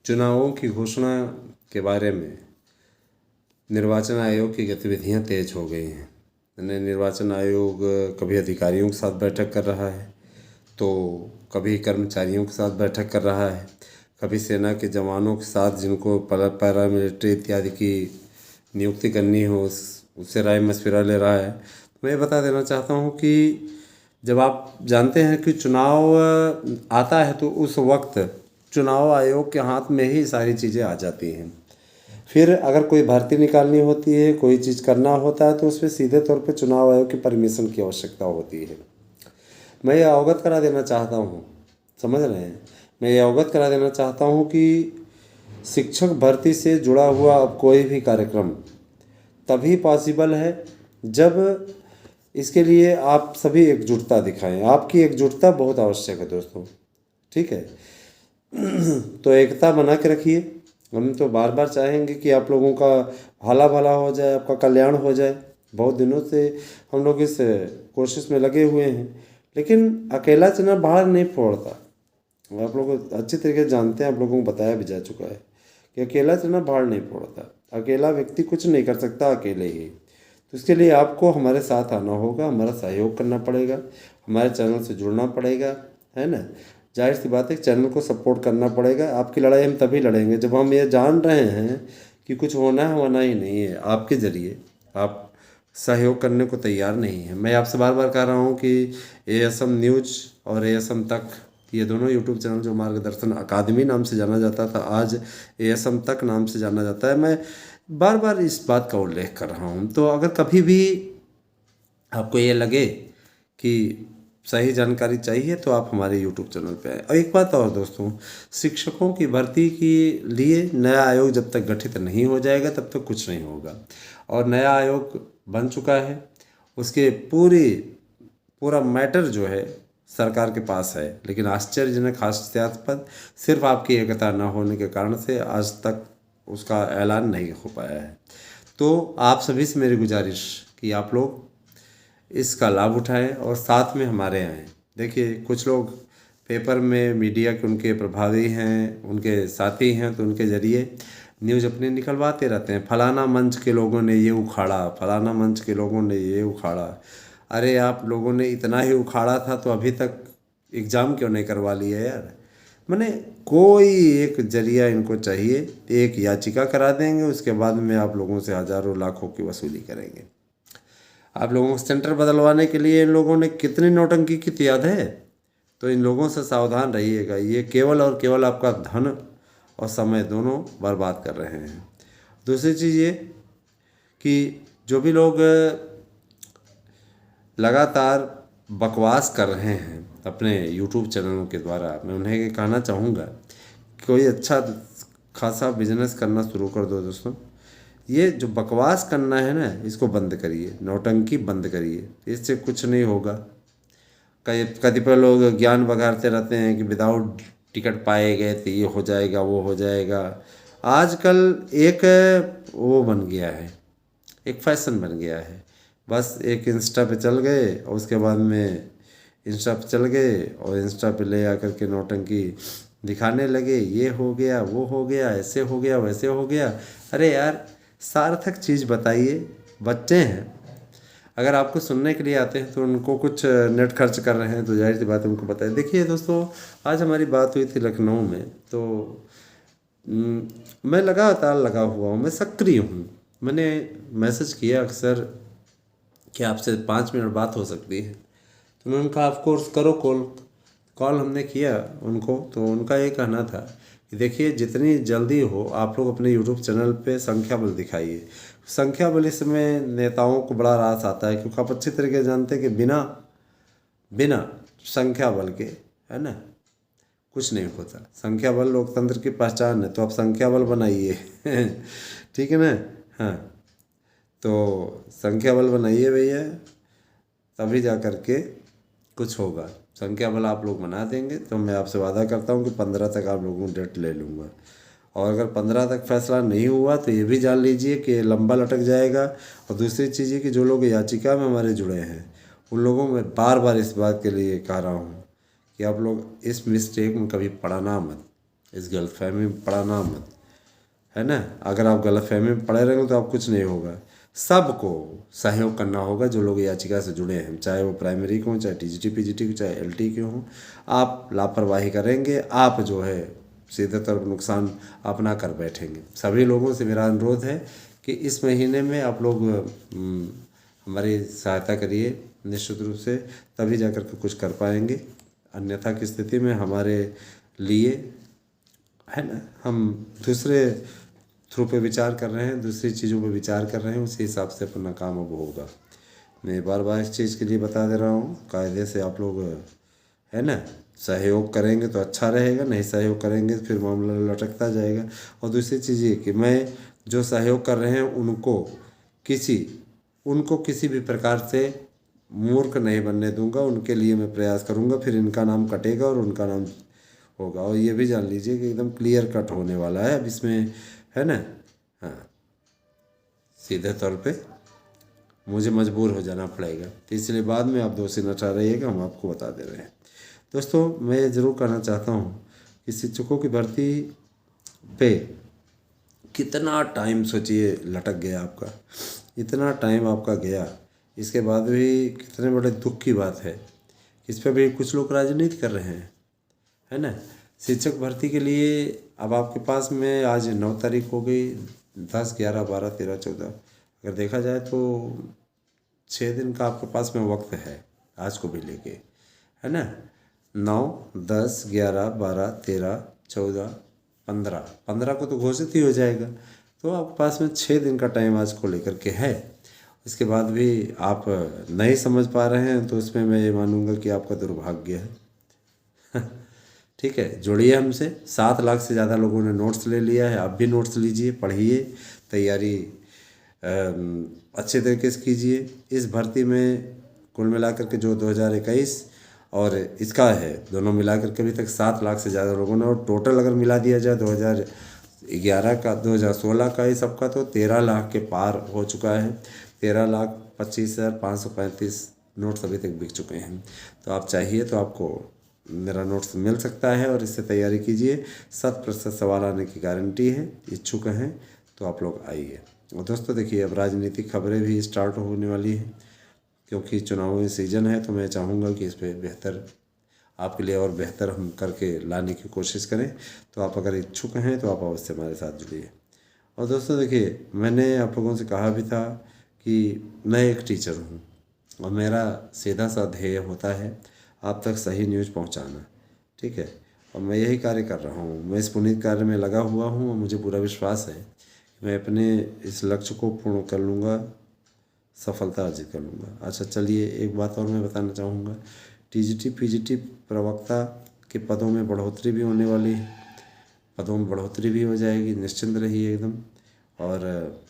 चुनावों की घोषणा के बारे में निर्वाचन आयोग की गतिविधियां तेज हो गई हैं। निर्वाचन आयोग कभी अधिकारियों के साथ बैठक कर रहा है, तो कभी कर्मचारियों के साथ बैठक कर रहा है, कभी सेना के जवानों के साथ जिनको पैरामिलिट्री इत्यादि की नियुक्ति करनी हो उससे राय मशविरा ले रहा है। मैं ये बता देना चाहता हूँ कि जब आप जानते हैं कि चुनाव आता है तो उस वक्त चुनाव आयोग के हाथ में ही सारी चीज़ें आ जाती हैं। फिर अगर कोई भर्ती निकालनी होती है, कोई चीज़ करना होता है, तो उसमें सीधे तौर पे चुनाव आयोग की परमिशन की आवश्यकता होती है। मैं ये अवगत करा देना चाहता हूँ, समझ रहे हैं, मैं ये अवगत करा देना चाहता हूँ कि शिक्षक भर्ती से जुड़ा हुआ अब कोई भी कार्यक्रम तभी पॉसिबल है जब इसके लिए आप सभी एकजुटता दिखाएं। आपकी एकजुटता बहुत आवश्यक है दोस्तों, ठीक है। तो एकता बना के रखिए। हम तो बार बार चाहेंगे कि आप लोगों का भला भला हो जाए, आपका कल्याण हो जाए। बहुत दिनों से हम लोग इस कोशिश में लगे हुए हैं, लेकिन अकेला चना बाहर नहीं फोड़ता। आप लोग अच्छी तरीके से जानते हैं, आप लोगों को बताया भी जा चुका है कि अकेला चना बाहर नहीं फोड़ता। अकेला व्यक्ति कुछ नहीं कर सकता अकेले ही। तो इसके लिए आपको हमारे साथ आना होगा, हमारा सहयोग करना पड़ेगा, हमारे चैनल से जुड़ना पड़ेगा, है ना। जाहिर सी बात है, चैनल को सपोर्ट करना पड़ेगा। आपकी लड़ाई हम तभी लड़ेंगे जब हम ये जान रहे हैं कि कुछ होना ही नहीं है आपके ज़रिए। आप सहयोग करने को तैयार नहीं है। मैं आपसे बार बार कह रहा हूँ कि ASM न्यूज़ और ASM तक, ये दोनों यूट्यूब चैनल जो मार्गदर्शन अकादमी नाम से जाना जाता था, आज ASM तक नाम से जाना जाता है। मैं बार बार इस बात का उल्लेख कर रहा हूँ। तो अगर कभी भी आपको ये लगे कि सही जानकारी चाहिए तो आप हमारे YouTube चैनल पे आए। और एक बात और दोस्तों, शिक्षकों की भर्ती के लिए नया आयोग जब तक गठित नहीं हो जाएगा तब तक कुछ नहीं होगा। और नया आयोग बन चुका है, उसके पूरा मैटर जो है सरकार के पास है, लेकिन आश्चर्यजनक हास्यास्पद सिर्फ आपकी एकता न होने के कारण से आज तक उसका ऐलान नहीं हो पाया है। तो आप सभी से मेरी गुजारिश कि आप लोग इसका लाभ उठाएं और साथ में हमारे आएँ। देखिए, कुछ लोग पेपर में मीडिया के उनके प्रभावी हैं, उनके साथी हैं, तो उनके ज़रिए न्यूज़ अपने निकलवाते रहते हैं। फलाना मंच के लोगों ने ये उखाड़ा, फलाना मंच के लोगों ने ये उखाड़ा। अरे आप लोगों ने इतना ही उखाड़ा था तो अभी तक एग्ज़ाम क्यों नहीं करवा लिया यार। मैंने कोई एक जरिया इनको चाहिए, एक याचिका करा देंगे, उसके बाद में आप लोगों से हज़ारों लाखों की वसूली करेंगे। आप लोगों को सेंटर बदलवाने के लिए इन लोगों ने कितनी नौटंकी की थी याद है। तो इन लोगों से सावधान रहिएगा, ये केवल और केवल आपका धन और समय दोनों बर्बाद कर रहे हैं। दूसरी चीज़ ये कि जो भी लोग लगातार बकवास कर रहे हैं अपने YouTube चैनलों के द्वारा, मैं उन्हें ये कहना चाहूँगा कि कोई अच्छा खासा बिजनेस करना शुरू कर दो दोस्तों। ये जो बकवास करना है ना, इसको बंद करिए, नौटंकी बंद करिए, इससे कुछ नहीं होगा। कतिपय लोग ज्ञान बघारते रहते हैं कि विदाउट टिकट पाए गए तो ये हो जाएगा, वो हो जाएगा। आजकल एक वो बन गया है, एक फैशन बन गया है। बस एक इंस्टा पे चल गए और उसके बाद में इंस्टा पे चल गए और इंस्टा पे ले आकर के नौटंकी दिखाने लगे, ये हो गया, वो हो गया, ऐसे हो गया, वैसे हो गया। अरे यार, सार्थक चीज़ बताइए। बच्चे हैं, अगर आपको सुनने के लिए आते हैं तो उनको कुछ नेट खर्च कर रहे हैं तो जाहिर सी बात है उनको बताइए। देखिए दोस्तों, आज हमारी बात हुई थी लखनऊ में, तो मैं लगातार लगा हुआ हूँ, मैं सक्रिय हूँ। मैंने मैसेज किया अक्सर कि आपसे 5 मिनट बात हो सकती है, तो मैंने उनका ऑफ कोर्स करो कॉल हमने किया उनको। तो उनका ये कहना था कि देखिए, जितनी जल्दी हो आप लोग अपने YouTube चैनल पे संख्या बल दिखाइए। संख्या बल इसमें नेताओं को बड़ा रास आता है, क्योंकि आप अच्छी तरीके से जानते हैं कि बिना संख्या बल के, है ना, कुछ नहीं होता। संख्या बल लोकतंत्र की पहचान है, तो आप संख्या बल बनाइए। ठीक है ना। हाँ, तो संख्या बल बनाइए भैया, तभी जा कर के कुछ होगा। संख्या बल आप लोग बना देंगे तो मैं आपसे वादा करता हूँ कि 15 तक आप लोगों को डेट ले लूँगा। और अगर 15 तक फैसला नहीं हुआ तो ये भी जान लीजिए कि लंबा लटक जाएगा। और दूसरी चीज़ ये कि जो लोग याचिका में हमारे जुड़े हैं उन लोगों में बार बार इस बात के लिए कह रहा हूँ कि आप लोग इस मिस्टेक में कभी पड़ना मत। इस गलतफहमी में पड़ना मत, है ना। अगर आप गलतफहमी में पड़े रहेंगे तो आप कुछ नहीं होगा। सबको सहयोग करना होगा जो लोग याचिका से जुड़े हैं, चाहे वो प्राइमरी के हों, चाहे टीजीटी पीजीटी के, चाहे एलटी के हों। आप लापरवाही करेंगे, आप जो है सीधे तौर पर नुकसान अपना कर बैठेंगे। सभी लोगों से मेरा अनुरोध है कि इस महीने में आप लोग हमारी सहायता करिए निश्चित रूप से, तभी जाकर के कुछ कर पाएंगे। अन्यथा की स्थिति में हमारे लिए, है ना, हम दूसरे थ्रू पे विचार कर रहे हैं, दूसरी चीज़ों पे विचार कर रहे हैं, उसी हिसाब से अपना काम अब होगा। मैं बार बार इस चीज़ के लिए बता दे रहा हूँ, कायदे से आप लोग, है ना, सहयोग करेंगे तो अच्छा रहेगा, नहीं सहयोग करेंगे तो फिर मामला लटकता जाएगा। और दूसरी चीज़ ये कि मैं जो सहयोग कर रहे हैं उनको किसी भी प्रकार से मूर्ख नहीं बनने दूंगा, उनके लिए मैं प्रयास करूंगा, फिर इनका नाम कटेगा और उनका नाम होगा। और ये भी जान लीजिए कि एकदम क्लियर कट होने वाला है अब इसमें, है ना। हाँ, सीधे तौर पे मुझे मजबूर हो जाना पड़ेगा, तो इसलिए बाद में आप दोषी न ठहराइएगा, हम आपको बता दे रहे हैं। दोस्तों, मैं ज़रूर कहना चाहता हूँ कि शिक्षकों की भर्ती पे कितना टाइम सोचिए लटक गया आपका, इतना टाइम आपका गया, इसके बाद भी कितने बड़े दुख की बात है। इस पर भी कुछ लोग राजनीति कर रहे हैं, है ना। शिक्षक भर्ती के लिए अब आपके पास में आज 9 तारीख हो गई, 10, 11, 12, 13, 14, अगर देखा जाए तो 6 दिन का आपके पास में वक्त है आज को भी लेके, है ना। 9, 10, 11, 12, 13, 14, 15 को तो घोषित ही हो जाएगा। तो आपके पास में 6 दिन का टाइम आज को लेकर के है। इसके बाद भी आप नहीं समझ पा रहे हैं तो उसमें मैं ये मानूंगा कि आपका दुर्भाग्य है। ठीक है, जुड़िए हमसे। 7 लाख से ज़्यादा लोगों ने नोट्स ले लिया है, आप भी नोट्स लीजिए, पढ़िए, तैयारी अच्छे तरीके से कीजिए। इस भर्ती में कुल मिलाकर के जो 2021 और इसका है, दोनों मिलाकर के अभी तक 7 लाख से ज़्यादा लोगों ने, और टोटल अगर मिला दिया जाए 2011 का, 2016 का, ये सबका तो 13 लाख के पार हो चुका है। 13,25,535 नोट्स अभी तक बिक चुके हैं। तो आप चाहिए तो आपको मेरा नोट्स मिल सकता है और इससे तैयारी कीजिए। 100% सवाल आने की गारंटी है। इच्छुक हैं तो आप लोग आइए। और दोस्तों देखिए, अब राजनीतिक खबरें भी स्टार्ट होने वाली हैं, क्योंकि चुनावी सीज़न है, तो मैं चाहूँगा कि इस पर बेहतर आपके लिए और बेहतर हम करके लाने की कोशिश करें। तो आप अगर इच्छुक हैं तो आप अवश्य हमारे साथ जुड़िए। और दोस्तों देखिए, मैंने आप लोगों से कहा भी था कि मैं एक टीचर हूँ और मेरा सीधा सा ध्येय होता है आप तक सही न्यूज़ पहुँचाना, ठीक है। और मैं यही कार्य कर रहा हूँ, मैं इस पुनीत कार्य में लगा हुआ हूँ और मुझे पूरा विश्वास है कि मैं अपने इस लक्ष्य को पूर्ण कर लूँगा, सफलता अर्जित कर लूँगा। अच्छा चलिए, एक बात और मैं बताना चाहूँगा, टीजीटी पीजीटी प्रवक्ता के पदों में बढ़ोतरी भी होने वाली है, पदों में बढ़ोतरी भी हो जाएगी, निश्चिंत रहिए एकदम। और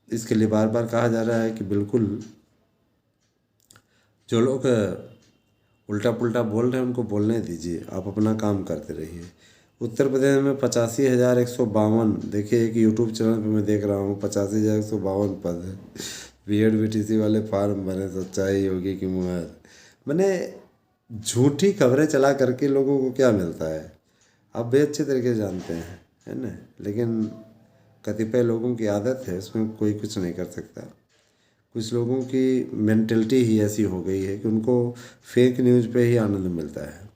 इसके लिए बार बार कहा जा रहा है कि बिल्कुल जो लोग उल्टा पुल्टा बोल रहे हैं उनको बोलने दीजिए, आप अपना काम करते रहिए। उत्तर प्रदेश में 85,152, देखिए एक यूट्यूब चैनल पे मैं देख रहा हूँ 85,152 पद है। बीएड बीटीसी वाले फार्म भरे, सच्चाई होगी कि मुहर। मैंने झूठी खबरें चला करके लोगों को क्या मिलता है आप भी अच्छे तरीके से जानते हैं, है ना। लेकिन कतिपय लोगों की आदत है, उसमें कोई कुछ नहीं कर सकता। कुछ लोगों की मेंटलिटी ही ऐसी हो गई है कि उनको फेक न्यूज़ पे ही आनंद मिलता है,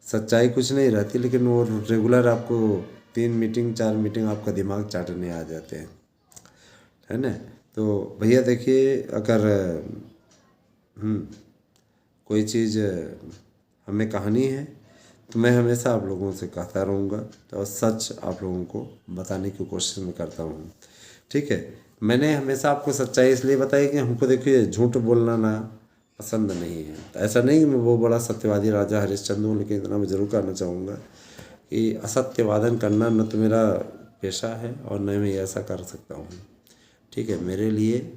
सच्चाई कुछ नहीं रहती। लेकिन वो रेगुलर आपको 3 मीटिंग 4 मीटिंग आपका दिमाग चाटने आ जाते हैं, है ना। तो भैया देखिए, अगर कोई चीज़ हमें कहानी है तो मैं हमेशा आप लोगों से कहता रहूँगा, तो सच आप लोगों को बताने की कोशिश में करता हूँ, ठीक है। मैंने हमेशा आपको सच्चाई इसलिए बताई कि हमको देखिए झूठ बोलना ना पसंद नहीं है। तो ऐसा नहीं कि मैं वो बड़ा सत्यवादी राजा हरिश्चंद्र हूँ, लेकिन इतना मैं ज़रूर कहना चाहूँगा कि असत्यवादन करना न तो मेरा पेशा है और न मैं ऐसा कर सकता हूँ, ठीक है। मेरे लिए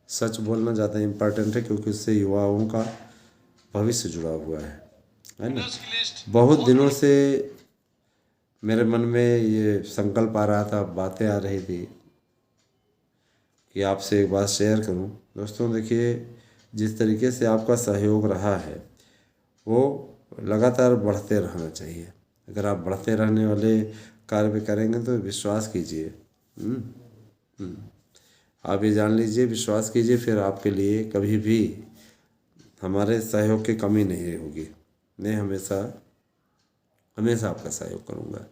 सच बोलना ज़्यादा इम्पोर्टेंट है, क्योंकि उससे युवाओं का भविष्य जुड़ा हुआ है ना। बहुत दिनों से मेरे मन में ये संकल्प आ रहा था, बातें आ रही थी कि आपसे एक बात शेयर करूं। दोस्तों देखिए, जिस तरीके से आपका सहयोग रहा है वो लगातार बढ़ते रहना चाहिए, अगर आप बढ़ते रहने वाले कार्य भी करेंगे तो विश्वास कीजिए, आप ये जान लीजिए, विश्वास कीजिए, फिर आपके लिए कभी भी हमारे सहयोग की कमी नहीं होगी। मैं हमेशा हमेशा आपका सहयोग करूँगा।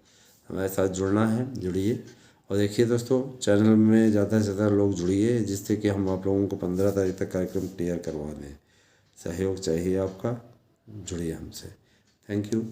हमारे साथ जुड़ना है, जुड़िए। और देखिए दोस्तों, चैनल में ज़्यादा से ज़्यादा लोग जुड़िए, जिससे कि हम आप लोगों को 15 तारीख तक कार्यक्रम क्लियर करवा दें। सहयोग चाहिए आपका, जुड़िए हमसे। Thank you.